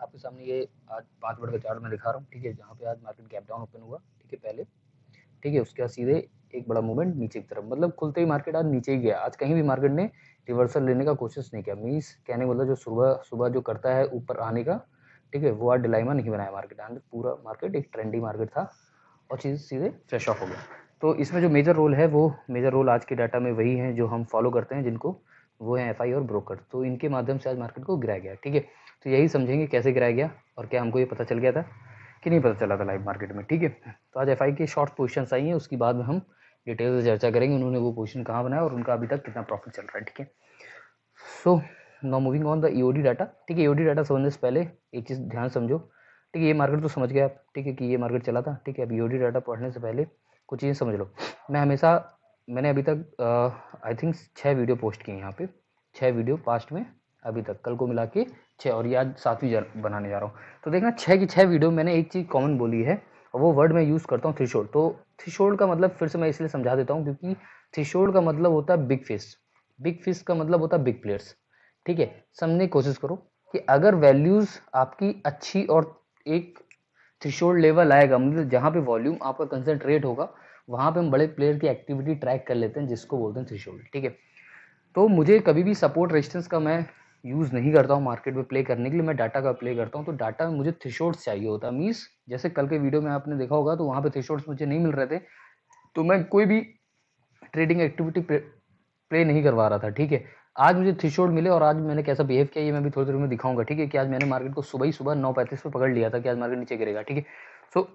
आपके सामने ये आज 5 मिनट का चार्ट मैं दिखा रहा हूँ, ठीक है, जहाँ पे आज मार्केट गैप डाउन ओपन हुआ, ठीक है, पहले, ठीक है, उसके बाद सीधे एक बड़ा मूवमेंट नीचे की तरफ, मतलब खुलते ही मार्केट आज नीचे ही गया। आज कहीं भी मार्केट ने रिवर्सल लेने का कोशिश नहीं किया। मीन्स कहने मतलब जो सुबह सुबह जो करता है ऊपर आने का, ठीक है, वो आज डिलाइमा नहीं बनाया मार्केट। आज पूरा मार्केट एक ट्रेंडी मार्केट था और चीज़ सीधे फ्रेश ऑफ हो गया। तो इसमें जो मेजर रोल है, वो मेजर रोल आज के डाटा में वही है जो हम फॉलो करते हैं, जिनको वो है एफआई और ब्रोकर। तो इनके माध्यम से आज मार्केट को गिराया गया, ठीक है। तो यही समझेंगे कैसे गिराया गया और क्या हमको ये पता चल गया था कि नहीं पता चला था लाइव मार्केट में, ठीक है। तो आज एफआई की शॉर्ट पोजीशंस आई हैं, उसके बाद में हम डिटेल से चर्चा करेंगे उन्होंने वो पोजीशन कहाँ बनाया और उनका अभी तक कितना प्रॉफिट चल रहा है, ठीक है। So now moving on the EOD data, ठीक है। ईओडी डाटा समझने से पहले एक चीज़ ध्यान समझो, ठीक है। ये मार्केट तो समझ गया आप, ठीक है, कि ये मार्केट चला था, ठीक है। अब ईओडी डाटा पढ़ने से पहले कुछ चीज़ें समझ लो। मैंने अभी तक आई थिंक 6 वीडियो पोस्ट किए हैं यहाँ पे, 6 वीडियो पास्ट में अभी तक, कल को मिला के 6, और ये आज 7वीं बनाने जा रहा हूँ। तो देखना 6 की 6 वीडियो मैंने एक चीज़ कॉमन बोली है, और वो वर्ड मैं यूज़ करता हूँ थ्रेशोल्ड। तो थ्रेशोल्ड का मतलब फिर से मैं इसलिए समझा देता हूँ क्योंकि थ्रेशोल्ड का मतलब होता है बिग फिश, बिग फिश का मतलब होता है बिग प्लेयर्स, ठीक है। समझने की कोशिश करो कि अगर वैल्यूज़ आपकी अच्छी और एक थ्रेशोल्ड लेवल आएगा, मतलब जहाँ पे वॉल्यूम आपका कंसंट्रेट होगा, वहाँ पे हम बड़े प्लेयर की एक्टिविटी ट्रैक कर लेते हैं, जिसको बोलते हैं थ्रेशोल्ड, ठीक है। तो मुझे कभी भी सपोर्ट रेजिस्टेंस का मैं यूज़ नहीं करता हूँ मार्केट में प्ले करने के लिए, मैं डाटा का प्ले करता हूँ। तो डाटा में मुझे थ्रेशोल्ड्स चाहिए होता है। मीन्स जैसे कल के वीडियो में आपने देखा होगा, तो वहाँ पे थ्रेशोल्ड्स मुझे नहीं मिल रहे थे, तो मैं कोई भी ट्रेडिंग एक्टिविटी प्ले नहीं करवा रहा था, ठीक है। आज मुझे थ्रेशोल्ड मिले और आज मैंने कैसा बिहेव किया ये मैं भी थोड़ी देर में दिखाऊंगा, ठीक है। कि आज मैंने मार्केट को सुबह ही सुबह 9:35 पे पकड़ लिया था कि आज मार्केट नीचे गिरेगा, ठीक है। सो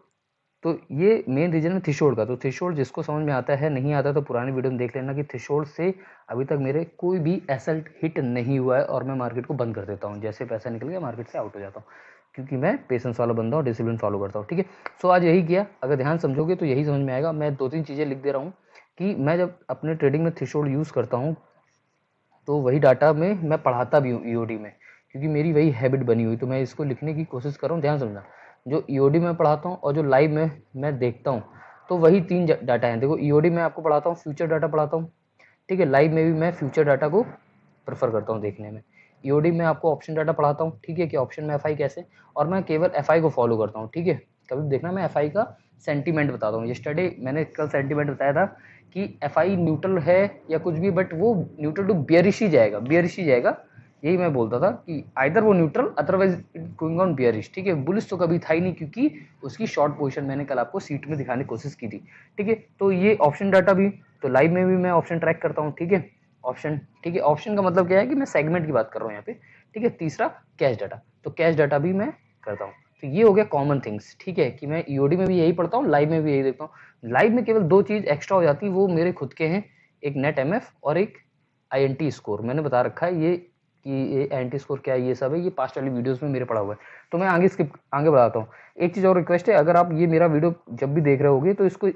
तो ये मेन रीजन है थ्रेशोल्ड का। तो थ्रेशोल्ड जिसको समझ में आता है, नहीं आता तो पुरानी वीडियो में देख लेना कि थ्रेशोल्ड से अभी तक मेरे कोई भी एसएल हिट नहीं हुआ है और मैं मार्केट को बंद कर देता हूँ। जैसे पैसा निकल गया मार्केट से आउट हो जाता हूँ, क्योंकि मैं पेशेंस वाला बंदा और डिसिप्लिन फॉलो करता हूँ, ठीक है। सो आज यही किया, अगर ध्यान समझोगे तो यही समझ में आएगा। मैं 2-3 चीज़ें लिख दे रहा हूँ कि मैं जब अपने ट्रेडिंग में थ्रेशोल्ड यूज़ करता हूँ, तो वही डाटा में मैं पढ़ाता भी हूँ ईओडी में, क्योंकि मेरी वही हैबिट बनी हुई। तो मैं इसको लिखने की कोशिश कर रहा हूँ, ध्यान समझना। जो ईओडी में पढ़ाता हूँ और जो लाइव में मैं देखता हूँ, तो वही 3 डाटा हैं। देखो, ईओडी में आपको पढ़ाता हूँ, फ्यूचर डाटा पढ़ाता हूँ, ठीक है। लाइव में भी मैं फ्यूचर डाटा को प्रेफर करता हूँ देखने में। ईओडी में आपको ऑप्शन डाटा पढ़ाता हूँ, ठीक है, कि ऑप्शन में एफआई कैसे, और मैं केवल एफआई को फॉलो करता हूँ, ठीक है। कभी देखना मैं एफआई का सेंटीमेंट बताता हूँ। यस्टरडे मैंने कल सेंटीमेंट बताया था कि एफआई न्यूट्रल है या कुछ भी, बट वो न्यूट्रल टू बियरिश ही जाएगा, बियरिश ही जाएगा। यही मैं बोलता था कि आइदर वो neutral, otherwise going on bearish, ठीक है। बुलिश तो कभी था ही नहीं, क्योंकि उसकी शॉर्ट पोजीशन मैंने कल आपको सीट में दिखाने की कोशिश की थी, ठीक है। तो ये ऑप्शन डाटा भी, तो लाइव में भी मैं ऑप्शन ट्रैक करता हूँ, ठीक है। ऑप्शन, ठीक है। ऑप्शन का मतलब क्या है कि मैं सेगमेंट की बात कर रहा हूँ यहाँ पे, ठीक है। तीसरा कैश डाटा, तो कैश डाटा भी मैं करता हूँ। तो ये हो गया कॉमन थिंग्स, ठीक है, कि मैं ईओडी में भी यही पढ़ता हूँ, लाइव में भी यही देखता हूँ। लाइव में केवल 2 चीज एक्स्ट्रा हो जाती है, वो मेरे खुद के हैं, एक नेट एमएफ और एक आईएनटी स्कोर। मैंने बता रखा है ये कि ये आईएनटी स्कोर क्या है, ये सब है, ये पास्ट वाली वीडियोस में मेरे पढ़ा हुआ है। तो मैं आगे बढ़ाता हूँ। एक चीज और रिक्वेस्ट है, अगर आप ये मेरा वीडियो जब भी देख रहे होगे, तो इसको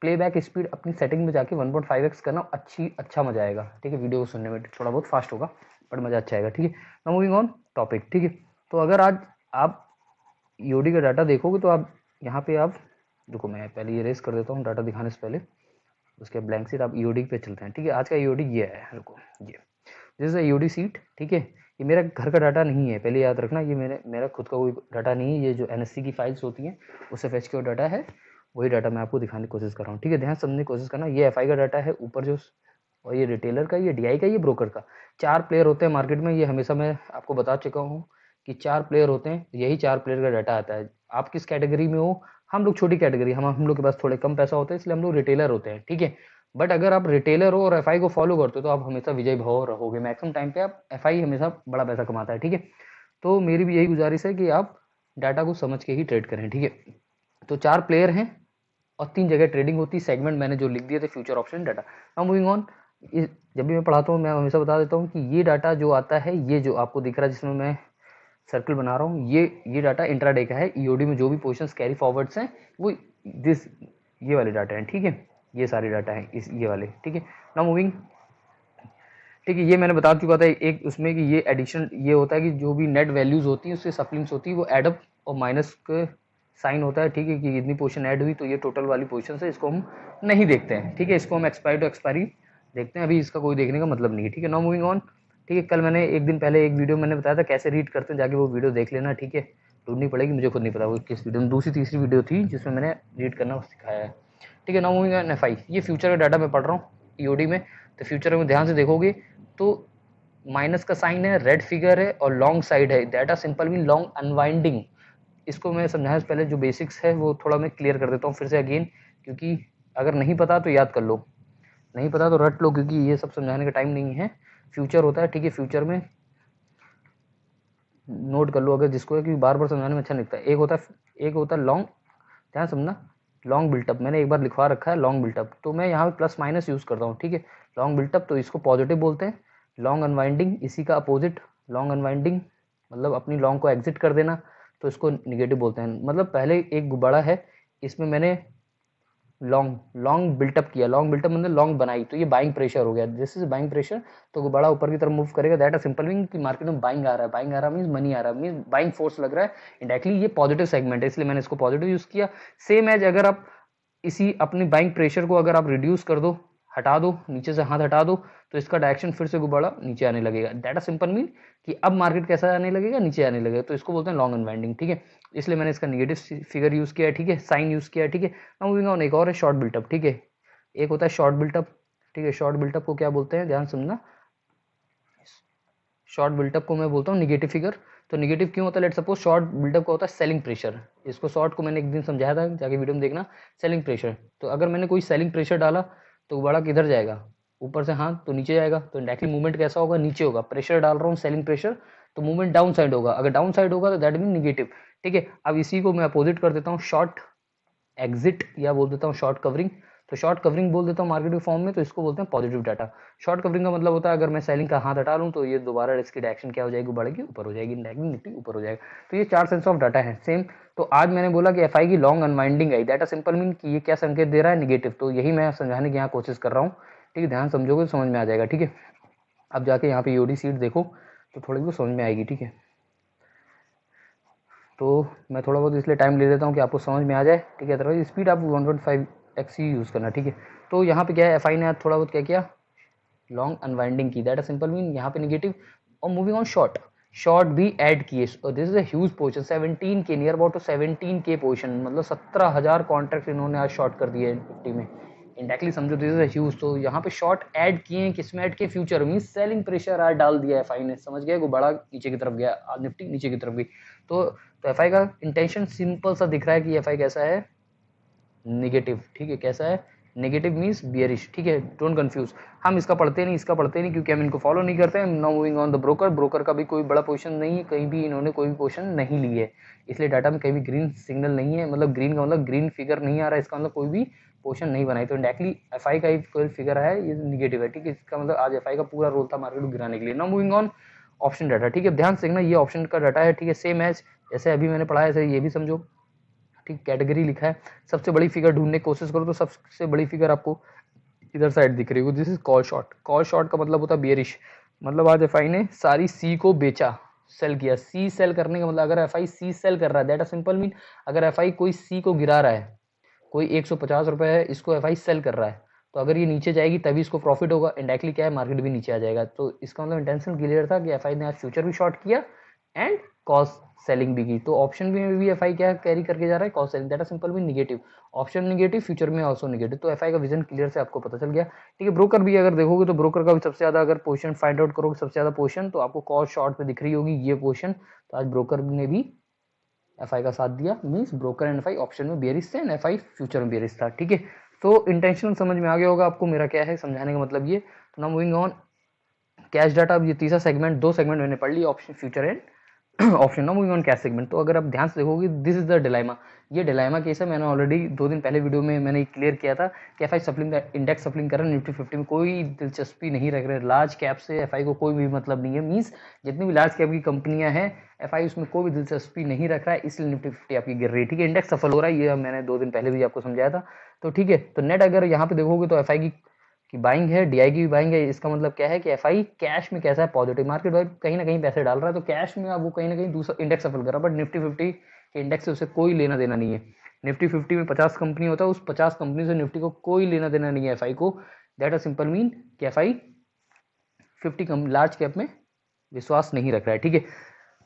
प्लेबैक स्पीड अपनी सेटिंग में जाके 1.5x करना, अच्छा मजा आएगा, ठीक है। वीडियो को सुनने में थोड़ा बहुत फास्ट होगा, पर मजा अच्छा आएगा, ठीक है। नाउ मूविंग ऑन टॉपिक, ठीक है। तो अगर आज आप ईओडी का डाटा देखोगे, तो आप यहाँ पे आप देखो, मैं पहले ये रेस कर देता हूँ डाटा दिखाने से पहले, उसके ब्लैंक सीट, आप ईओडी पे चलते हैं, ठीक है। आज का ईओडी ये है, रुको, ये दिस इज ईओडी सीट, ठीक है। ये मेरा घर का डाटा नहीं है, पहले याद रखना, ये मेरा खुद का कोई डाटा नहीं है। ये जो एनएससी की फाइल्स होती हैं, उससे फेच किया डाटा है, वही डाटा मैं आपको दिखाने की कोशिश कर रहा हूँ, ठीक है। ध्यान समझने की कोशिश करना। ये एफआई का डाटा है ऊपर जो, और ये रिटेलर का, ये डीआई का, ये ब्रोकर का। 4 प्लेयर होते हैं मार्केट में, ये हमेशा मैं आपको बता चुका हूँ कि 4 प्लेयर होते हैं, यही 4 प्लेयर का डाटा आता है। आप किस कैटेगरी में हो, हम लोग छोटी कैटेगरी, हम लोग के पास थोड़े कम पैसा होता है, इसलिए हम लोग रिटेलर होते हैं, ठीक है। बट अगर आप रिटेलर हो और एफआई को फॉलो करते हो, तो आप हमेशा विजय भाव रहोगे। मैक्सिमम टाइम पे आप एफआई हमेशा बड़ा पैसा कमाता है, ठीक है। तो मेरी भी यही गुजारिश है कि आप डाटा को समझ के ही ट्रेड करें, ठीक है। तो 4 प्लेयर हैं और 3 जगह ट्रेडिंग होती है। सेगमेंट मैंने जो लिख दिए थे, future, option, data. Now moving on, जब भी मैं पढ़ाता हूँ, मैं हमेशा बता देता हूँ कि ये डाटा जो आता है, ये जो आपको दिख रहा है जिसमें मैं सर्कल बना रहा हूँ, ये डाटा इंट्राडे का है। ईओडी में जो भी पोजीशंस कैरी फॉरवर्ड्स हैं, वो ये वाले डाटा हैं, ठीक है। ये सारे डाटा हैं ये वाले, ठीक है। नाउ मूविंग, ठीक है। ये मैंने बता चुका था एक उसमें कि ये एडिशन ये होता है कि जो भी नेट वैल्यूज होती है, उससे सप्लिंग्स होती है, वो एडअप और माइनस के साइन होता है, ठीक है, कि इतनी पोजीशन ऐड हुई, तो ये टोटल वाली पोजीशन है, इसको हम नहीं देखते हैं, ठीक है। इसको हम एक्सपायरी टू एक्सपायरी देखते हैं, अभी इसका कोई देखने का मतलब नहीं है, ठीक है। नाउ मूविंग ऑन, ठीक है। कल मैंने एक दिन पहले एक वीडियो मैंने बताया था कैसे रीड करते हैं, जाके वो वीडियो देख लेना, ठीक है। ढूंढनी पड़ेगी, मुझे खुद नहीं पता वो किस वीडियो में, दूसरी तीसरी वीडियो थी जिसमें मैंने रीड करना सिखाया है, ठीक है। नाउ मूविंग ऑन एफआई, ये फ्यूचर का डाटा मैं पढ़ रहा हूँ ईओडी में। तो फ्यूचर में ध्यान से देखोगे तो माइनस का साइन है, रेड फिगर है और लॉन्ग साइड है, data simple mean long unwinding. इसको मैं समझाने से पहले जो बेसिक्स है वो थोड़ा मैं क्लियर कर देता हूँ फिर से अगेन, क्योंकि अगर नहीं पता तो याद कर लो, नहीं पता तो रट लो, क्योंकि ये सब समझाने का टाइम नहीं है। फ्यूचर होता है, ठीक है, फ्यूचर में नोट कर लो अगर जिसको है, क्योंकि बार बार समझाने में अच्छा नहीं लगता। एक होता है लॉन्ग, ध्यान समझना, लॉन्ग बिल्टअप मैंने एक बार लिखवा रखा है लॉन्ग बिल्टअप, तो मैं यहाँ पे प्लस माइनस यूज करता हूँ, ठीक है। लॉन्ग बिल्टअप तो इसको पॉजिटिव बोलते हैं, लॉन्ग अनवाइंडिंग इसी का अपोजिट, लॉन्ग अनवाइंडिंग मतलब अपनी लॉन्ग को एग्जिट कर देना, तो इसको निगेटिव बोलते हैं। मतलब पहले एक गुब्बारा है, इसमें मैंने लॉन्ग बिल्टअप किया, लॉन्ग बिल्टअप मतलब लॉन्ग बनाई, तो ये बाइंग प्रेशर हो गया, दिस इज बाइंग प्रेशर। तो गुब्बारा ऊपर की तरफ मूव करेगा, दैट अ सिंपल मीन कि मार्केट में बाइंग आ रहा है, बाइंग आ रहा है मीन मनी आ रहा है, मीन बाइंग फोर्स लग रहा है इंडायरेक्टली, ये पॉजिटिव सेगमेंट है इसलिए मैंने इसको पॉजिटिव यूज किया। सेम एज अगर आप इसी अपनी बाइंग प्रेशर को अगर आप रिड्यूस कर दो, हटा दो, नीचे से हाथ हटा दो, तो इसका डायरेक्शन फिर से गुब्बारा नीचे आने लगेगा, दैट अ सिंपल मीन कि अब मार्केट कैसा आने लगेगा, नीचे आने लगेगा, तो इसको बोलते हैं लॉन्ग अनवाइंडिंग, ठीक है। इसलिए मैंने इसका निगेटिव फिगर यूज किया है, ठीक है, साइन यूज किया है, ठीक है। नाउ मूविंग ऑन, एक और है शॉर्ट बिल्टअप, ठीक है। एक होता है शॉर्ट बिल्टअप, ठीक है, शॉर्ट बिल्टअप को क्या बोलते हैं ध्यान समझना, शॉर्ट बिल्टअप को मैं बोलता हूँ निगेटिव फिगर। तो निगेटिव क्यों होता है, लेट सपोज शॉर्ट बिल्टअप का होता है सेलिंग प्रेशर, इसको शॉर्ट को मैंने एक दिन समझाया था, जाके वीडियो में देखना, सेलिंग प्रेशर। तो अगर मैंने कोई सेलिंग प्रेशर डाला तो बड़ा किधर जाएगा, ऊपर से हाथ तो नीचे जाएगा, तो डायरेक्टली मूवमेंट कैसा होगा, नीचे होगा। प्रेशर डाल रहा हूँ सेलिंग प्रेशर, तो मूवमेंट डाउन साइड होगा, अगर डाउन साइड होगा तो दैट मीन निगेटिव, ठीक है। अब इसी को मैं अपोजिट कर देता हूँ शॉर्ट एग्जिट, या बोल देता हूँ शॉर्ट कवरिंग। तो शॉर्ट कवरिंग बोल देता हूँ मार्केट के फॉर्म में, तो इसको बोलते हैं पॉजिटिव डाटा। शॉर्ट कवरिंग का मतलब होता है अगर मैं सेलिंग का हाथ हटा लूँ तो ये दोबारा इसकी डायरेक्शन क्या हो जाएगी, बढ़ेगी, ऊपर हो जाएगी, निफ्टी ऊपर हो जाएगा। तो ये 4 सेंस ऑफ डाटा है सेम। तो आज मैंने बोला कि एफआई की लॉन्ग अनवाइंडिंग आई, डाटा सिंपल मीन कि ये क्या संकेत दे रहा है, निगेटिव। तो यही मैं समझाने की यहाँ कोशिश कर रहा हूँ, ठीक है। ध्यान समझोगे तो समझ में आ जाएगा, ठीक है। अब जाके यहाँ पे यूडी सीट देखो तो थोड़ी बहुत समझ में आएगी, ठीक है। तो मैं थोड़ा बहुत इसलिए टाइम ले लेता हूँ कि आपको समझ में आ जाए, ठीक है। अदरवाइज स्पीड आप 1.5x ही यूज़ करना, ठीक है। तो यहाँ पे क्या है, एफआई ने आज थोड़ा बहुत क्या किया, लॉन्ग अनवाइंडिंग की, दैट अ सिंपल मीन यहाँ पे निगेटिव। और मूविंग ऑन शॉर्ट, शॉर्ट भी ऐड किए, और this is a huge position 17 के नियर अबाउट टू 17 के पोजीशन, मतलब 17,000 कॉन्ट्रैक्ट इन्होंने आज शॉर्ट कर दिए निफ्टी में, इंडायरेक्टली समझो दिस इज अ ह्यूज। तो यहाँ पे शॉर्ट ऐड किए हैं, किसमें ऐड किए, फ्यूचर मीन सेलिंग प्रेशर आज डाल दिया एफआई ने, समझ गए, वो बड़ा नीचे की तरफ गया, निफ्टी नीचे की तरफ गई। तो एफआई का इंटेंशन सिंपल सा दिख रहा है कि एफआई कैसा है, नेगेटिव, ठीक है। कैसा है, नेगेटिव मींस बियरिश, ठीक है, डोंट कंफ्यूज। हम इसका पढ़ते नहीं, इसका पढ़ते नहीं, क्योंकि हम इनको फॉलो नहीं करते हैं। Now moving on the broker, broker का भी कोई बड़ा पोजीशन नहीं है, कहीं भी इन्होंने कोई भी पोजीशन नहीं ली है, इसलिए डाटा में कहीं भी ग्रीन सिग्नल नहीं है, मतलब ग्रीन का मतलब ग्रीन फिगर नहीं आ रहा है, इसका मतलब कोई भी पोजीशन नहीं बनाई। तो डायरेक्टली एफआई का ही कोई फिगर है, ये निगेटिव है, ठीक है। इसका मतलब आज एफआई का पूरा रोल था मार्केट को गिराने के लिए। Now moving on option data, ठीक है, ध्यान से देखना, ये ऑप्शन का डाटा है, ठीक है, सेम एज जैसे अभी मैंने पढ़ा है, ऐसे ये भी समझो, ठीक। कैटेगरी लिखा है, सबसे बड़ी फिगर ढूंढने की कोशिश करो तो सबसे बड़ी फिगर आपको इधर साइड दिख रही होगी, this is call short. Call short का मतलब होता है बियरिश, मतलब आज एफआई ने सारी सी को बेचा, सेल किया। सी सेल करने का मतलब अगर एफआई सी सेल कर रहा है, दैट अ सिंपल मीन अगर एफआई कोई सी को गिरा रहा है, कोई 150 रुपए है, इसको एफआई सेल कर रहा है, तो अगर ये नीचे जाएगी तभी इसको प्रॉफिट होगा, इंडायरेक्टली क्या है, मार्केट भी नीचे आ जाएगा। तो इसका मतलब इंटेंशन क्लियर था कि एफआई ने आज फ्यूचर भी शॉर्ट किया एंड कॉस्ट सेलिंग भी की। तो ऑप्शन में भी एफआई क्या कैरी करके जा रहा है, कॉस्ट सेलिंग, दैट सिंपल भी निगेटिव, ऑप्शन निगेटिव, फ्यूचर में ऑल्सो निगेटिव। तो एफआई का विजन क्लियर से आपको पता चल गया, ठीक है। ब्रोकर भी अगर देखोगे तो ब्रोकर का भी सबसे ज्यादा अगर पोजीशन फाइंड आउट करोगे, सबसे ज्यादा पोजीशन तो आपको कॉल शॉर्ट पे दिख रही होगी ये पोजीशन। तो आज ब्रोकर ने भी एफआई का साथ दिया, means broker and FI option में बेरिश थे एंड एफआई फ्यूचर में बेरिश था, ठीक है। तो इंटेंशन समझ में आ गया होगा आपको मेरा क्या है समझाने का मतलब ये। तो now moving on cash data, अब ये तीसरा सेगमेंट, दो सेगमेंट मैंने पढ़ लिया, option future and option. Now moving on cash segment, तो अगर आप ध्यान से देखोगे दिस इज द डिलेमा, ये डिलेमा केस है, मैंने ऑलरेडी 2 दिन पहले वीडियो में मैंने क्लियर किया था कि एफआई सप्लिंग इंडेक्स सप्लिंग कर रहा है, निफ्टी 50 में कोई दिलचस्पी नहीं रख रहे, लार्ज कैप से एफआई को कोई भी मतलब नहीं है, मींस जितनी भी लार्ज कैप की कंपनियां हैं एफआई उसमें कोई भी दिलचस्पी नहीं रख रहा है, इसलिए निफ्टी 50 आपकी गिर रही है, ठीक है। इंडेक्स सफल हो रहा है, ये मैंने 2 दिन पहले भी आपको समझाया था। तो ठीक है, तो नेट अगर यहाँ पे देखोगे तो एफआई की बाइंग है, डीआई की भी बाइंग है, इसका मतलब क्या है कि एफआई कैश में कैसा है, पॉजिटिव, मार्केट भाई कहीं ना कहीं पैसे डाल रहा है, तो कैश में अब वो कहीं ना कहीं दूसरा इंडेक्स सफल कर रहा है, बट निफ्टी 50 के इंडेक्स से उसे कोई लेना देना नहीं है। निफ्टी 50 में 50 कंपनी होता है, उस 50 कंपनी से निफ्टी को कोई लेना देना नहीं है एफआई को, दैट अ सिंपल मीन कि एफआई 50 लार्ज कैप में विश्वास नहीं रख रहा है, ठीक है।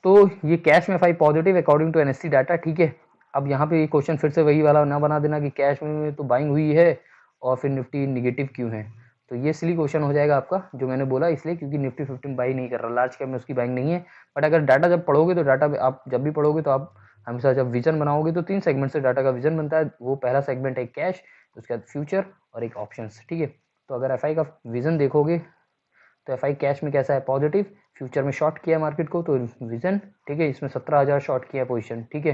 तो ये कैश में FI positive according to NSC data, ठीक है। अब यहाँ पे क्वेश्चन फिर से वही वाला ना बना देना कि कैश में तो बाइंग हुई है और फिर निफ्टी निगेटिव क्यों है। तो ये सिली क्वेश्चन हो जाएगा आपका, जो मैंने बोला इसलिए क्योंकि निफ्टी 15 बाई नहीं कर रहा, लार्ज कैप में उसकी बाइंग नहीं है। बट अगर डाटा जब पढ़ोगे तो डाटा आप जब भी पढ़ोगे तो आप हमेशा जब विजन बनाओगे तो 3 सेगमेंट से डाटा का विजन बनता है। वो पहला सेगमेंट है कैश, उसके बाद फ्यूचर और एक ऑप्शंस, ठीक है। तो अगर एफआई का विजन देखोगे तो एफआई कैश में कैसा है, पॉजिटिव। फ्यूचर में शॉर्ट किया मार्केट को तो विजन, ठीक है, इसमें 17,000 शॉर्ट किया पोजीशन, ठीक है,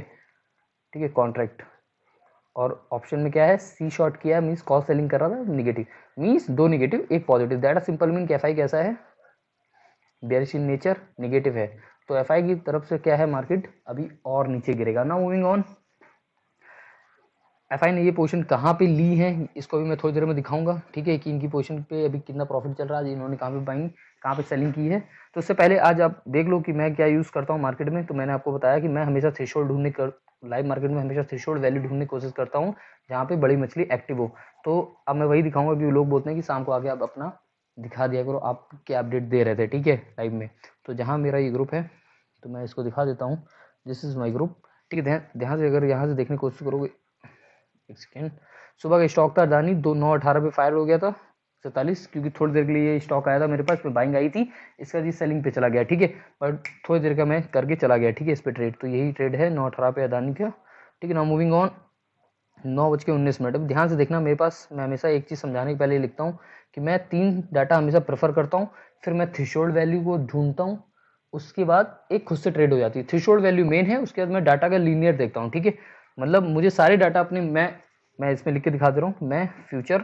ठीक है, कॉन्ट्रैक्ट। और ऑप्शन में क्या है, सी शॉर्ट किया, मींस कॉल सेलिंग कर रहा था, negative, means 2 negative 1 positive. That simple mean FI कैसा है, बेयरिश इन नेचर, निगेटिव है। तो एफआई की तरफ से क्या है, मार्केट अभी और नीचे गिरेगा। नाउ मूविंग ऑन, एफआई ने ये पोजीशन कहाँ पे ली है इसको भी मैं थोड़ी देर में दिखाऊंगा, ठीक है, कि इनकी पोजीशन पे अभी कितना प्रॉफिट चल रहा है, इन्होंने कहाँ पे बाइंग कहाँ पे सेलिंग की है। तो उससे पहले आज आप देख लो कि मैं क्या यूज़ करता हूँ मार्केट में। तो मैंने आपको बताया कि मैं हमेशा थ्रेशोल्ड ढूंढने कर लाइव मार्केट में हमेशा थ्रेशोल्ड वैल्यू ढूंढने की कोशिश करता हूँ जहाँ पे बड़ी मछली एक्टिव हो। तो अब मैं वही दिखाऊंगा कि लोग बोलते हैं कि शाम को आके आप अपना दिखा दिया करो, आप क्या अपडेट दे रहे थे, ठीक है, लाइव में। तो जहाँ मेरा ये ग्रुप है तो मैं इसको दिखा देता हूँ, दिस इज माई ग्रुप, ठीक है। ध्यान से अगर यहाँ से देखने की कोशिश करोगे, एक सेकेंड, सुबह का स्टॉक था अदानी 9:18 पे फायर हो गया था 47, क्योंकि थोड़ी देर के लिए ये स्टॉक आया था मेरे पास, में बाइंग आई थी, इसका जी सेलिंग पे चला गया, ठीक है। बट थोड़ी देर का मैं करके चला गया, ठीक है, इस पे ट्रेड। तो यही ट्रेड है 9:18 पे अदानी का, ठीक है। ना मूविंग ऑन, 9:19। अब ध्यान से देखना, मेरे पास मैं हमेशा एक चीज़ समझाने के पहले लिखता हूँ कि मैं 3 डाटा हमेशा प्रेफर करता हूँ, फिर मैं थ्रेशोल्ड वैल्यू को ढूंढता हूँ, उसके बाद एक खुद से ट्रेड हो जाती है। थ्रेशोल्ड वैल्यू मेन है, उसके बाद मैं डाटा का लीनियर देखता हूँ, ठीक है। मतलब मुझे सारे डाटा अपने मैं इसमें लिख के दिखा दे रहा हूँ, मैं future,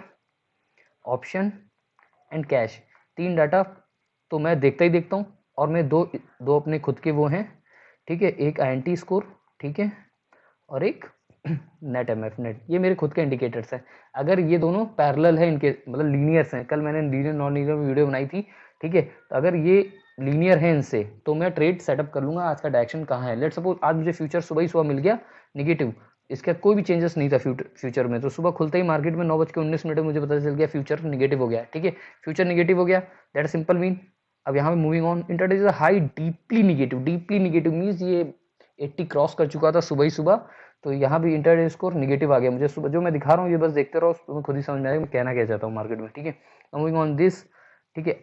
option and cash, 3 data तो मैं देखता ही देखता हूँ। और मैं दो अपने खुद के वो हैं, ठीक है, एक आईएनटी स्कोर, ठीक है, और एक नेट एमएफ नेट, ये मेरे खुद के इंडिकेटर्स हैं। अगर ये दोनों पैरेलल है, इनके मतलब लीनियर्स हैं, कल मैंने लीनियर नॉन लीनियर में वीडियो बनाई थी, ठीक है। तो अगर ये लीनियर है इनसे तो मैं ट्रेड सेटअप कर लूंगा। आज का डायरेक्शन कहाँ है, लेट सपोज आज मुझे फ्यूचर सुबह ही सुबह मिल गया निगेटिव, इसका कोई भी चेंजेस नहीं था फ्यूचर में, तो सुबह खुलते ही मार्केट में 9:19 मुझे पता चल गया फ्यूचर निगेटिव हो गया, ठीक है, फ्यूचर निगेटिव हो गया, दैट सिंपल मीन। अब यहाँ पे moving on, intraday is high deeply negative means ये 80 क्रॉस कर चुका था सुबह ही सुबह। तो यहाँ भी इंटरडे स्कोर निगेटिव आ गया मुझे सुबह, जो मैं दिखा रहा हूँ ये बस देखते रहो, तुम्हें खुद ही समझ में आएगा मैं कहना क्या चाहता हूँ मार्केट में, ठीक है। मूविंग ऑन दिस, ठीक है।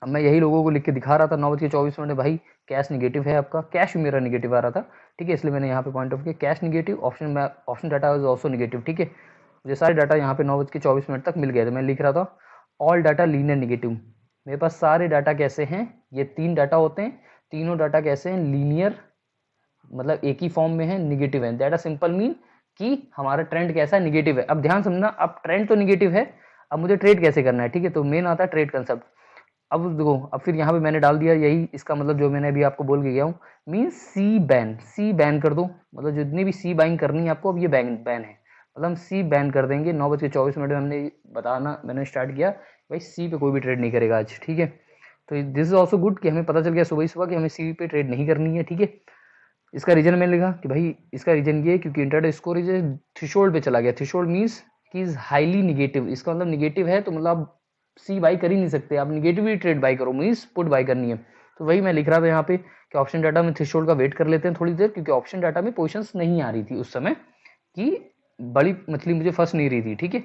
अब मैं यही लोगों को लिख के दिखा रहा था 9:24 भाई कैश निगेटिव है आपका, कैश भी मेरा निगेटिव आ रहा था, ठीक है, इसलिए मैंने यहाँ पे पॉइंट ऑफ किया cash negative, option data is also negative, ठीक है। मुझे सारे डाटा यहाँ पे 9:24 तक मिल गए थे। मैं लिख रहा था ऑल डाटा लीनियर निगेटिव, मेरे पास सारे डाटा कैसे हैं, ये 3 डाटा होते हैं, तीनों डाटा कैसे हैं, लीनियर, मतलब एक ही फॉर्म में है, निगेटिव है। दैट अ सिंपल मीन कि हमारा ट्रेंड कैसा है, निगेटिव है। अब ध्यान समझना, अब ट्रेंड तो निगेटिव है, अब मुझे ट्रेड कैसे करना है, ठीक है। तो मेन आता है ट्रेड कंसेप्ट। अब देखो, अब फिर यहाँ पे मैंने डाल दिया यही, इसका मतलब जो मैंने अभी आपको बोल के गया हूँ, मीन सी बैन कर दो, मतलब जितनी भी सी बाइंग करनी है आपको, अब ये बैन है, मतलब हम सी बैन कर देंगे। 9:24 में हमने बताना मैंने स्टार्ट किया भाई सी पे कोई भी ट्रेड नहीं करेगा आज, ठीक है। तो दिस इज ऑल्सो गुड कि हमें पता चल गया सुबह ही सुबह कि हमें सी पे ट्रेड नहीं करनी है, ठीक है। इसका रीजन मैंने लिखा कि भाई इसका रीजन ये है क्योंकि इंटरडे स्कोर इज थ्रेशोल्ड पे चला गया, थ्रेशोल्ड मींस कि इज हाईली निगेटिव, इसका मतलब निगेटिव है, तो मतलब आप सी बाई कर ही नहीं सकते, आप निगेटिव ही ट्रेड बाई करो, मींस पुट बाई करनी है। तो वही मैं लिख रहा था यहाँ पे कि ऑप्शन डाटा में थ्रेशोल्ड का वेट कर लेते हैं थोड़ी देर, क्योंकि ऑप्शन डाटा में पोजिशंस नहीं आ रही थी उस समय कि बड़ी मछली मुझे फंस नहीं रही थी, ठीक है।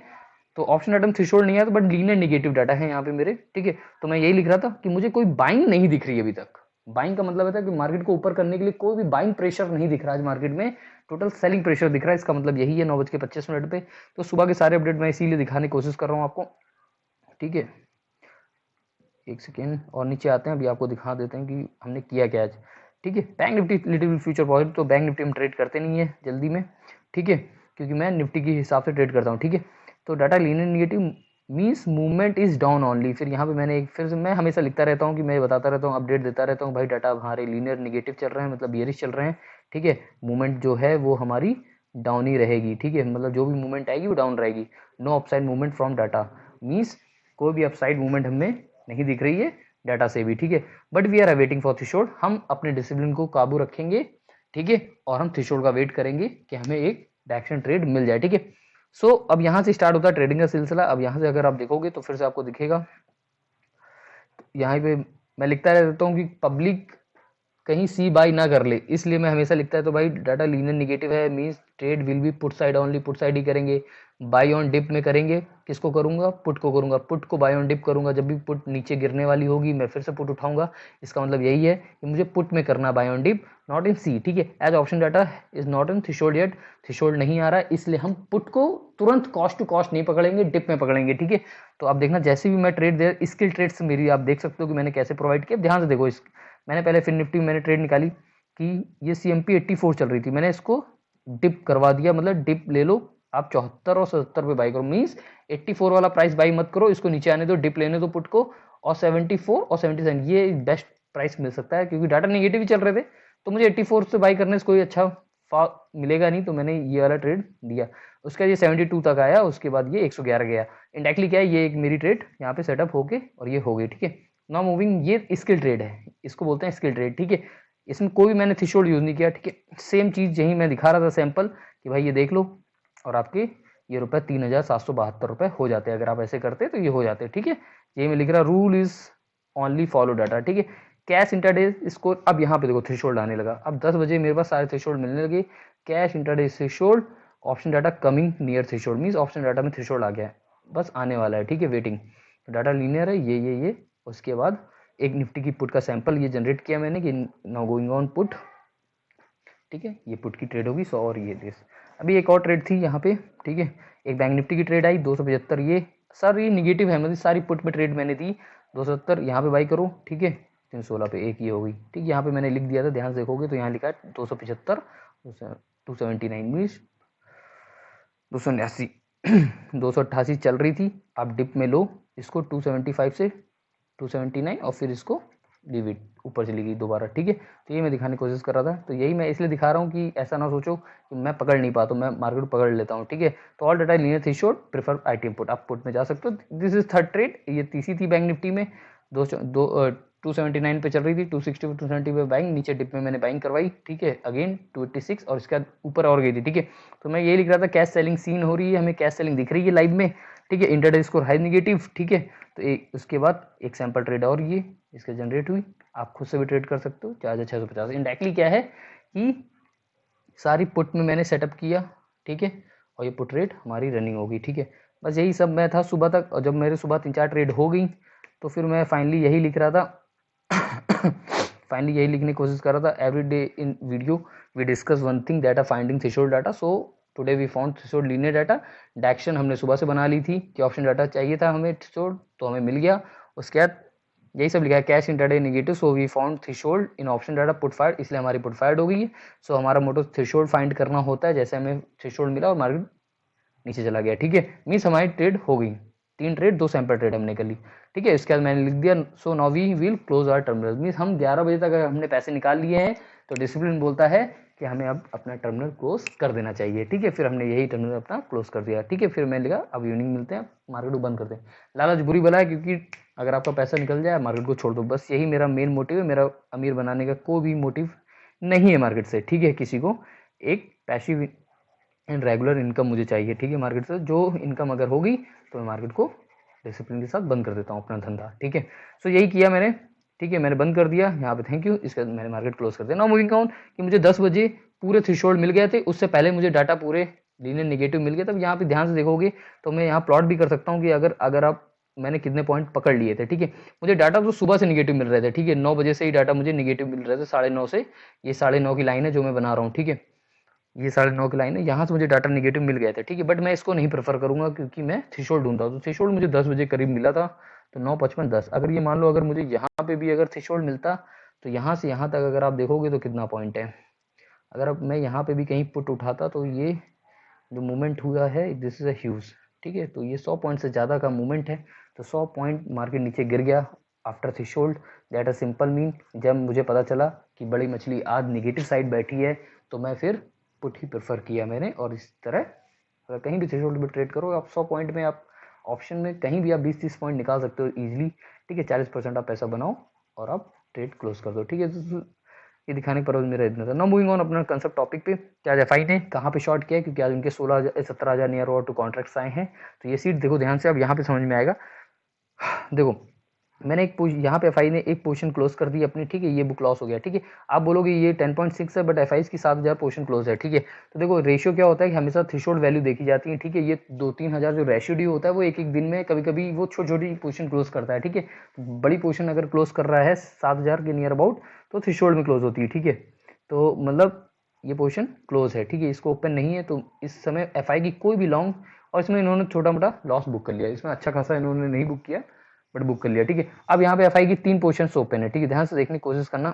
तो ऑप्शन डाटा में थ्रेशोल्ड नहीं आया, तो बट लीनियर निगेटिव डाटा है यहाँ पे मेरे, ठीक है। तो मैं यही लिख रहा था कि मुझे कोई बाइंग नहीं दिख रही अभी तक। बाइंग का मतलब है कि मार्केट को ऊपर करने के लिए कोई भी बाइंग प्रेशर नहीं दिख रहा है आज मार्केट में, टोटल सेलिंग प्रेशर दिख रहा है। इसका मतलब यही है 9:25 पे। तो सुबह के सारे अपडेट मैं इसीलिए दिखाने की कोशिश कर रहा हूँ आपको, ठीक है। एक सेकेंड और नीचे आते हैं, अभी आपको दिखा देते हैं कि हमने किया क्या आज, ठीक है। Bank Nifty little future positive, तो बैंक निफ्टी हम ट्रेड करते नहीं है जल्दी में, ठीक है, क्योंकि मैं निफ्टी के हिसाब से ट्रेड करता हूँ, ठीक है। तो data linear negative means movement is down only. फिर यहाँ पे मैंने एक फिर से मैं हमेशा लिखता रहता हूँ कि मैं बताता रहता हूँ, अपडेट देता रहता हूँ भाई डाटा हमारे लीनियर निगेटिव चल रहे हैं, मतलब बियरिश चल रहे हैं, ठीक है। मूवमेंट जो है वो हमारी डाउन ही रहेगी, ठीक है, मतलब जो भी मूवमेंट आएगी वो डाउन रहेगी। No upside movement from data means कोई भी अपसाइड मूवमेंट हमें नहीं दिख रही है डाटा से भी, ठीक है। But we are awaiting for threshold, हम अपने डिसिप्लिन को काबू रखेंगे, ठीक है, और हम थ्रेशोल्ड का वेट करेंगे कि हमें एक डायरेक्शन ट्रेड मिल जाए, ठीक है। सो अब यहाँ से स्टार्ट होता है ट्रेडिंग का सिलसिला। अब यहाँ से अगर आप देखोगे तो फिर से आपको दिखेगा यहाँ पे मैं लिखता रहता हूँ कि पब्लिक कहीं सी बाई ना कर ले, इसलिए मैं हमेशा लिखता है। तो भाई डाटा लीनियर निगेटिव है, means trade will be put side only, put side ही करेंगे। बाई ऑन डिप में करेंगे, किसको करूंगा, पुट को करूंगा, पुट को बाई ऑन डिप करूंगा। जब भी पुट नीचे गिरने वाली होगी मैं फिर से पुट उठाऊंगा। इसका मतलब यही है कि मुझे पुट में करना buy on dip, not in C, ठीक है। As option data is not in threshold yet, threshold नहीं आ रहा है, इसलिए हम पुट को तुरंत कॉस्ट टू कॉस्ट नहीं पकड़ेंगे, डिप में पकड़ेंगे, ठीक है। तो आप देखना जैसे भी मैं ट्रेड दे, स्किल ट्रेड्स मेरी आप देख सकते हो कि मैंने कैसे प्रोवाइड किया। ध्यान से देखो, इस मैंने पहले फिर निफ्टी में मैंने ट्रेड निकाली कि ये CMP 84 चल रही थी, मैंने इसको डिप करवा दिया, मतलब डिप ले लो आप 74 और 77 पे बाई करो, मींस 84 वाला प्राइस बाई मत करो, इसको नीचे आने दो, डिप लेने दो पुट को, और 74 और 77 ये बेस्ट प्राइस मिल सकता है, क्योंकि डाटा नेगेटिव ही चल रहे थे। तो मुझे 84 से बाई करने से कोई अच्छा मिलेगा नहीं, तो मैंने ये वाला ट्रेड दिया। उसके बाद ये 72 तक आया, उसके बाद ये 111 गया। इंडायरेक्टली क्या है, ये एक मेरी ट्रेड यहाँ पे सेटअप होके और ये हो गई, ठीक है। नाउ मूविंग, ये स्किल ट्रेड है, इसको बोलते हैं स्किल ट्रेड, ठीक है। इसमें कोई भी मैंने थ्रेशोल्ड यूज नहीं किया, ठीक है। सेम चीज यही मैं दिखा रहा था सैंपल कि भाई ये देख लो, और आपके ये रुपए 3772 रुपए हो जाते हैं। अगर आप ऐसे करते तो ये हो जाते, ठीक है। ये मैं लिख रहा, rule is only follow data, ठीक है। कैश इंटरडे स्कोर, अब यहाँ पे देखो थ्रेशोल्ड आने लगा, अब 10 बजे मेरे पास सारे थ्रेशोल्ड मिलने लगे। Cash intraday threshold, option data coming near threshold, means option data में थ्रेशोल्ड आ गया है, बस आने वाला है, ठीक है। वेटिंग, तो डाटा लीनियर है, ये उसके बाद एक निफ्टी की पुट का सैंपल ये जनरेट किया मैंने कि नाउ गोइंग ऑन पुट, ठीक है। ये पुट की ट्रेड होगी 100 और ये दिस। अभी एक और ट्रेड थी यहाँ पे, ठीक है। एक बैंक निफ्टी की ट्रेड आई 275, ये सर ये निगेटिव है, मतलब सारी पुट में ट्रेड मैंने दी। 270 यहाँ पे बाई करो, ठीक है। 316 पे एक ही हो गई, ठीक है। यहाँ पे मैंने लिख दिया था, ध्यान से देखोगे तो यहाँ लिखा है 275 279 मीन्स 289 288 चल रही थी। आप डिप में लो इसको 275 से 279 और फिर इसको डिविड ऊपर चली गई दोबारा, ठीक है। तो ये मैं दिखाने की कोशिश कर रहा था, तो यही मैं इसलिए दिखा रहा हूँ कि ऐसा ना सोचो कि मैं पकड़ नहीं पाता, मैं मार्केट पकड़ लेता हूँ, ठीक है। तो all data linear threshold prefer ITM put, आप पुट में जा सकते हो। दिस इज थर्ड ट्रेड, ये तीसरी थी बैंक निफ्टी में, 279 पे चल रही थी, 260 पे 270 पे बाइंग, नीचे डिप में मैंने बाइंग करवाई, ठीक है। अगेन 286 और इसके बाद ऊपर और गई थी, ठीक है। तो मैं ये लिख रहा था कैश सेलिंग सीन हो रही है, हमें कैश सेलिंग दिख रही है लाइव में, ठीक है। इंटरडे स्कोर हाई निगेटिव, ठीक है। तो उसके बाद एक सैंपल ट्रेड और ये इसके जनरेट हुई, आप खुद से भी ट्रेड कर सकते हो 4650। इंडायरेक्टली क्या है कि सारी पुट में मैंने सेटअप किया, ठीक है, और ये पुट रेट हमारी रनिंग होगी, ठीक है। बस यही सब मैं था सुबह तक, और जब मेरे सुबह 3-4 ट्रेड हो गई तो फिर मैं फाइनली यही लिख रहा था फाइनली यही लिखने की कोशिश कर रहा था। Every day in video we discuss one thing, data finding threshold data, so today we found threshold linear data. Direction हमने सुबह से बना ली थी कि ऑप्शन डाटा चाहिए था हमें थ्रेशोल्ड, तो हमें मिल गया। उसके बाद यही सब लिखा है, cash intraday negative, so we found threshold in option data put find, इसलिए हमारी पुट फाइंड हो गई है। सो हमारा मोटो थ्रेशोल्ड फाइंड करना होता है, जैसे हमें थ्रेशोल्ड मिला और मार्केट नीचे चला गया, ठीक है। मीन्स हमारी ट्रेड हो गई, 3 ट्रेड 2 सैंपल ट्रेड हमने कर ली, ठीक है। इसके बाद मैंने लिख दिया so now we will close our terminal, means हम 11 बजे तक अगर हमने पैसे निकाल लिए हैं तो डिसिप्लिन बोलता है कि हमें अब अपना टर्मिनल क्लोज कर देना चाहिए, ठीक है। फिर हमने यही टर्मिनल अपना क्लोज कर दिया, ठीक है। फिर मैंने लिखा अब इवनिंग मिलते हैं, मार्केट को बंद करते हैं। लालच बुरी बला है, क्योंकि अगर आपका पैसा निकल जाए मार्केट को छोड़ दो, बस यही मेरा मेन मोटिव है। मेरा अमीर बनाने का कोई भी मोटिव नहीं है मार्केट से, ठीक है। किसी को एक पैसिव एंड रेगुलर इनकम मुझे चाहिए, ठीक है, मार्केट से। जो इनकम अगर होगी तो मैं मार्केट को डिसिप्लिन के साथ बंद कर देता हूँ अपना धंधा, ठीक है। सो यही किया मैंने, ठीक है। मैंने बंद कर दिया यहाँ पे, थैंक यू। इसके बाद मैंने मार्केट क्लोज कर दिया। नाउ मूविंग ऑन कि मुझे 10 बजे पूरे थ्रेशोल्ड मिल गए थे, उससे पहले मुझे डाटा पूरे लीनियर नेगेटिव मिल गया। तब यहाँ पे ध्यान से देखोगे तो मैं यहाँ प्लॉट भी कर सकता हूँ कि अगर आप मैंने कितने पॉइंट पकड़ लिए थे, ठीक है। मुझे डाटा तो सुबह से निगेटिव मिल रहे थे, ठीक है। 9 बजे से ही डाटा मुझे निगेटिव मिल रहे थे, 9:30 से। ये 9:30 की लाइन है जो मैं बना रहा हूँ, ठीक है। ये 9:30 की लाइन है, यहाँ से मुझे डाटा निगेटिव मिल गया था, ठीक है। बट मैं इसको नहीं प्रेफर करूंगा, क्योंकि मैं थ्रेशोल्ड ढूंढता हूँ। तो थ्रेशोल्ड मुझे 10 बजे करीब मिला था, तो 9:55 10, अगर ये मान लो अगर मुझे यहाँ पे भी अगर थ्रेशोल्ड मिलता तो यहाँ से यहाँ तक अगर आप देखोगे तो कितना पॉइंट है। अगर अब मैं यहाँ पे भी कहीं पुट उठाता तो ये जो मूवमेंट हुआ है दिस इज अ ह्यूज, ठीक है। तो ये 100 पॉइंट से ज़्यादा का मूवमेंट है, तो 100 पॉइंट मार्केट नीचे गिर गया after threshold. That a simple mean, जब मुझे पता चला कि बड़ी मछली आज निगेटिव साइड बैठी है तो मैं फिर पुट ही प्रेफर किया मैंने। और इस तरह अगर कहीं भी थ्रेशोल्ड में ट्रेड करो आप 100 पॉइंट में, आप ऑप्शन में कहीं भी आप 20-30 पॉइंट निकाल सकते हो ईजिली, ठीक है। 40% आप पैसा बनाओ और आप ट्रेड क्लोज कर दो, ठीक है। तो ये दिखाने का पर्पज मेरा इतना था। नाउ मूविंग ऑन अपना कंसेप्ट टॉपिक पे, क्या आज एफआई ने कहाँ पे शॉर्ट किया है, क्योंकि आज उनके 17,000 नियर और टू कॉन्ट्रैक्ट्स आए हैं। तो ये सीट देखो ध्यान से, अब यहाँ पे समझ में आएगा। देखो मैंने एक यहाँ पे एफआई ने एक पोजीशन क्लोज कर दी अपनी, ठीक है, ये बुक लॉस हो गया, ठीक है। आप बोलोगे ये 10.6 है बट एफआई की 7000 पोजीशन क्लोज है, ठीक है। तो देखो रेशियो क्या होता है कि हमेशा थ्रेशोल्ड वैल्यू देखी जाती है, ठीक है। ये 2-3 हज़ार जो रेशियो डी होता है वो एक एक दिन में कभी कभी वो छोटी छोटी पोजीशन क्लोज करता है, ठीक है। बड़ी पोजीशन अगर क्लोज कर रहा है 7000 के नियर अबाउट तो थ्रेशोल्ड में क्लोज होती है, ठीक है। तो मतलब ये पोजीशन क्लोज है, ठीक है, इसको ओपन नहीं है। तो इस समय एफआई की कोई भी लॉन्ग, और इसमें इन्होंने छोटा मोटा लॉस बुक कर लिया, इसमें अच्छा खासा इन्होंने नहीं बुक किया बट बुक कर लिया, ठीक है। अब यहाँ पे एफआई की 3 पोजीशंस ओपन है, ठीक है, ध्यान से देखने की कोशिश करना,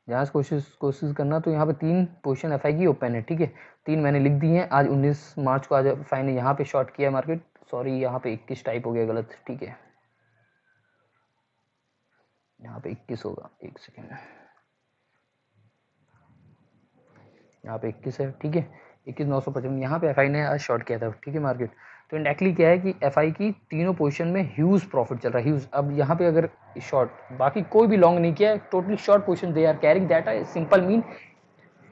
ध्यान से कोशिश करना। तो यहाँ पे 3 पोजीशन एफआई की ओपन है, ठीक है, 3 मैंने लिख दी हैं। आज 19 मार्च को आज एफआई ने यहाँ पे शॉर्ट किया मार्केट, सॉरी यहाँ पे 21 टाइप हो गया गलत, ठीक है, यहाँ पे 21 होगा, एक सेकेंड, यहाँ पे 21 है, ठीक है, 21,955 यहाँ पे एफआई ने आज शॉर्ट किया था, ठीक है मार्केट। तो इंडायरेक्टली क्या है कि एफआई की तीनों पोजीशन में ह्यूज प्रॉफिट चल रहा है, ह्यूज। अब यहाँ पे अगर शॉर्ट, बाकी कोई भी लॉन्ग नहीं किया है, totally short position they are carrying that, simple mean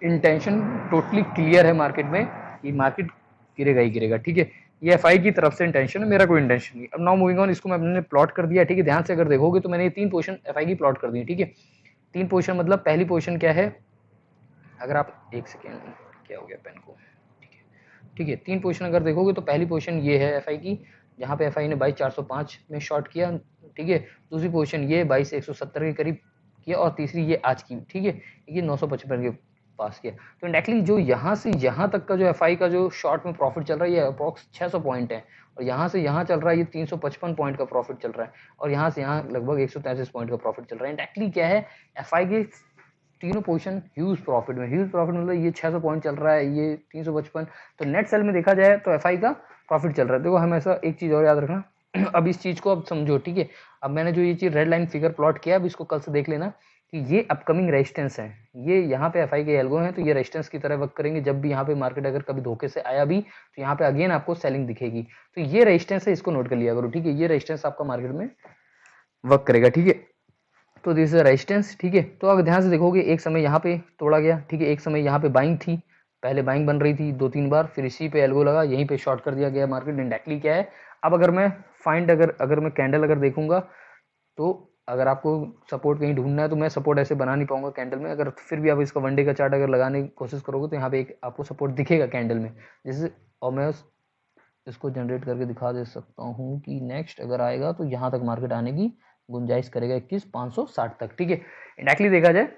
intention totally clear है मार्केट में, ये मार्केट गिरेगा ही गिरेगा, ठीक है। ये एफआई की तरफ से इंटेंशन है, मेरा कोई इंटेंशन नहीं। अब नाउ मूविंग ऑन, इसको मैंने प्लॉट कर दिया, ठीक है, ध्यान से अगर देखोगे तो मैंने ये 3 पोजीशन एफआई की प्लॉट कर दी, ठीक है। 3 पोजीशन मतलब पहली पोजीशन क्या है, अगर आप एक सेकेंड, क्या हो गया पेन को, ठीक है, 3 पोजीशन अगर देखोगे तो पहली पोजीशन ये है एफआई की, जहाँ पे एफआई ने 22,405 में शॉर्ट किया, ठीक है। दूसरी पोजीशन ये 22,170 के करीब किया, और तीसरी ये आज की, ठीक है, ये 955 के पास किया। तो इंडायरेक्टली जो यहाँ से यहाँ तक का जो एफआई का जो शॉर्ट में प्रॉफिट चल रहा है ये अप्रॉक्स 600 पॉइंट है, और यहाँ से यहाँ चल रहा है ये 355 पॉइंट का प्रॉफिट चल रहा है, और यहाँ से यहाँ लगभग 133 पॉइंट का प्रॉफिट चल रहा है। इंडायरेक्टली क्या है, एफआई के तीनों पोजीशन ह्यूज प्रॉफिट में, ह्यूज प्रॉफिट मतलब ये 600 पॉइंट चल रहा है, ये 355, तो नेट सेल में देखा जाए तो एफआई का प्रॉफिट चल रहा है। देखो हमेशा एक चीज और याद रखना अब इस चीज को अब समझो, ठीक है। अब मैंने जो ये चीज रेड लाइन फिगर प्लॉट किया, अब इसको कल से देख लेना कि ये अपकमिंग रेजिस्टेंस है, ये यहाँ पे एफआई के एल्गो हैं, तो ये रेजिस्टेंस की तरह वर्क करेंगे। जब भी यहाँ पे मार्केट अगर कभी धोखे से आया भी तो यहाँ पे अगेन आपको सेलिंग दिखेगी, तो ये रेजिस्टेंस है, इसको नोट कर लिया करो, ठीक है। ये रेजिस्टेंस आपका मार्केट में वर्क करेगा, ठीक है। तो दिस इज रेजिस्टेंस, ठीक है। तो अगर ध्यान से देखोगे एक समय यहाँ पे तोड़ा गया, ठीक है, एक समय यहाँ पे बाइंग थी, पहले बाइंग बन रही थी 2-3 बार, फिर इसी पे एल्गो लगा, यहीं पे शॉर्ट कर दिया गया मार्केट। इंडायरेक्टली क्या है, अब अगर मैं फाइंड अगर मैं कैंडल अगर देखूंगा, तो अगर आपको सपोर्ट कहीं ढूंढना है तो मैं सपोर्ट ऐसे बना नहीं पाऊंगा कैंडल में, अगर फिर भी आप इसका वनडे का चार्ट अगर लगाने की कोशिश करोगे तो यहाँ पे एक आपको सपोर्ट दिखेगा कैंडल में, जैसे, और मैं इसको जनरेट करके दिखा दे सकता हूँ कि नेक्स्ट अगर आएगा तो यहाँ तक मार्केट आने की गुंजाइश करेगा 21,560 तक, ठीक है। इंडायरेक्टली देखा जाए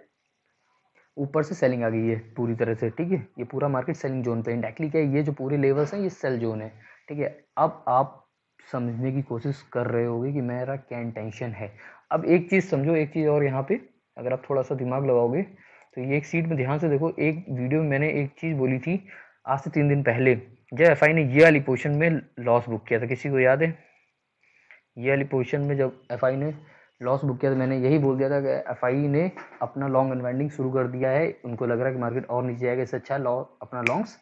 ऊपर से सेलिंग आ गई है पूरी तरह से, ठीक है, ये पूरा मार्केट सेलिंग जोन पे। इंडायरेक्टली क्या है, ये जो पूरे लेवल्स हैं ये सेल जोन है, ठीक है। अब आप समझने की कोशिश कर रहे होगे कि मेरा क्या इंटेंशन है। अब एक चीज़ समझो, एक चीज़ और यहाँ पे अगर आप थोड़ा सा दिमाग लगाओगे तो ये एक सीट में ध्यान से देखो, एक वीडियो में मैंने एक चीज़ बोली थी आज से 3 दिन पहले, जब एफआई ने ये वाली पोजीशन में लॉस बुक किया था, किसी को याद है? ये वाली पोजीशन में जब एफआई ने लॉस बुक किया तो मैंने यही बोल दिया था कि एफआई ने अपना लॉन्ग अनवाइंडिंग शुरू कर दिया है, उनको लग रहा है कि मार्केट और नीचे जाएगा, इससे अच्छा अपना लॉन्ग्स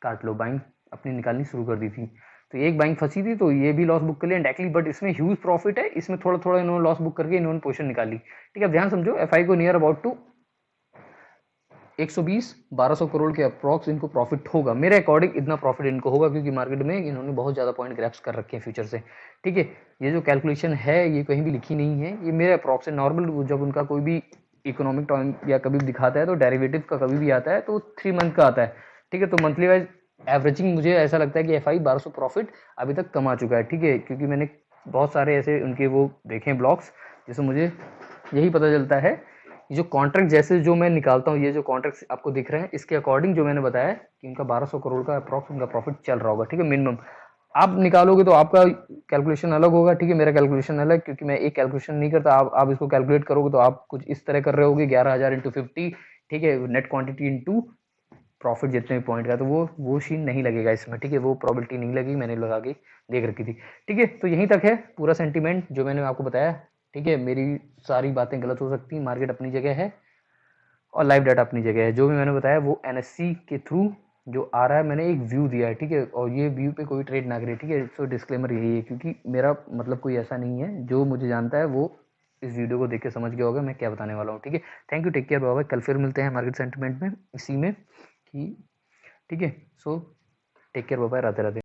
काट लो, बाइंग अपनी निकालनी शुरू कर दी थी। तो एक बाइंग फंसी थी तो ये भी लॉस बुक कर लिया डायरेक्टली, बट इसमें ह्यूज प्रॉफिट है, इसमें थोड़ा थोड़ा इन्होंने लॉस बुक करके इन्होंने पोजीशन निकाली, ठीक है। ध्यान समझो, एफआई को नियर अबाउट टू 120-1200 करोड़ के अप्रॉक्स इनको प्रॉफिट होगा, मेरे अकॉर्डिंग इतना प्रॉफिट इनको होगा, क्योंकि मार्केट में इन्होंने बहुत ज़्यादा पॉइंट ग्रैप्स कर रखे हैं फ्यूचर से, ठीक है। ये जो कैलकुलेशन है ये कहीं भी लिखी नहीं है, ये मेरे अप्रॉक्स है। नॉर्मल जब उनका कोई भी इकोनॉमिक टाइम या कभी भी दिखाता है तो डेरिवेटिव का कभी भी आता है तो 3 मंथ का आता है, ठीक है। तो मंथली वाइज एवरेजिंग मुझे ऐसा लगता है कि एफआई 1200 प्रॉफिट अभी तक कमा चुका है, ठीक है, क्योंकि मैंने बहुत सारे ऐसे उनके वो देखे ब्लॉग्स जिससे मुझे यही पता चलता है, जो कॉन्ट्रैक्ट जैसे जो मैं निकालता हूँ, ये जो कॉन्ट्रैक्ट आपको दिख रहे हैं इसके अकॉर्डिंग जो मैंने बताया कि इनका 1200 करोड़ का अप्रॉक्स उनका प्रॉफिट चल रहा होगा, ठीक है, मिनिमम। आप निकालोगे तो आपका कैलकुलेशन अलग होगा, ठीक है, मेरा कैलकुलेशन अलग, क्योंकि मैं एक कैलकुलेशन नहीं करता। आप इसको कैलकुलेट करोगे तो आप कुछ इस तरह कर रहे होगे, 11,000 इंटू 50, ठीक है, नेट क्वांटिटी इंटू प्रॉफिट जितने भी पॉइंट का, तो वो सीन नहीं लगेगा इसमें, ठीक है, वो प्रॉबिलिटी नहीं लगेगी, मैंने लगा के देख रखी थी, ठीक है। तो यहीं तक है पूरा सेंटीमेंट जो मैंने आपको बताया, ठीक है। मेरी सारी बातें गलत हो सकती हैं, मार्केट अपनी जगह है और लाइव डाटा अपनी जगह है, जो भी मैंने बताया वो एनएससी के थ्रू जो आ रहा है, मैंने एक व्यू दिया है, ठीक है, और ये व्यू पे कोई ट्रेड ना करे, ठीक है। सो डिस्क्लेमर यही है, क्योंकि मेरा मतलब कोई ऐसा नहीं है, जो मुझे जानता है वो इस वीडियो को देख के समझ गया होगा मैं क्या बताने वाला हूँ, ठीक है। Thank you, take care, bye bye. कल फिर मिलते हैं मार्केट सेंटिमेंट में इसी में कि, ठीक है। So take care, bye bye, Radhe Radhe.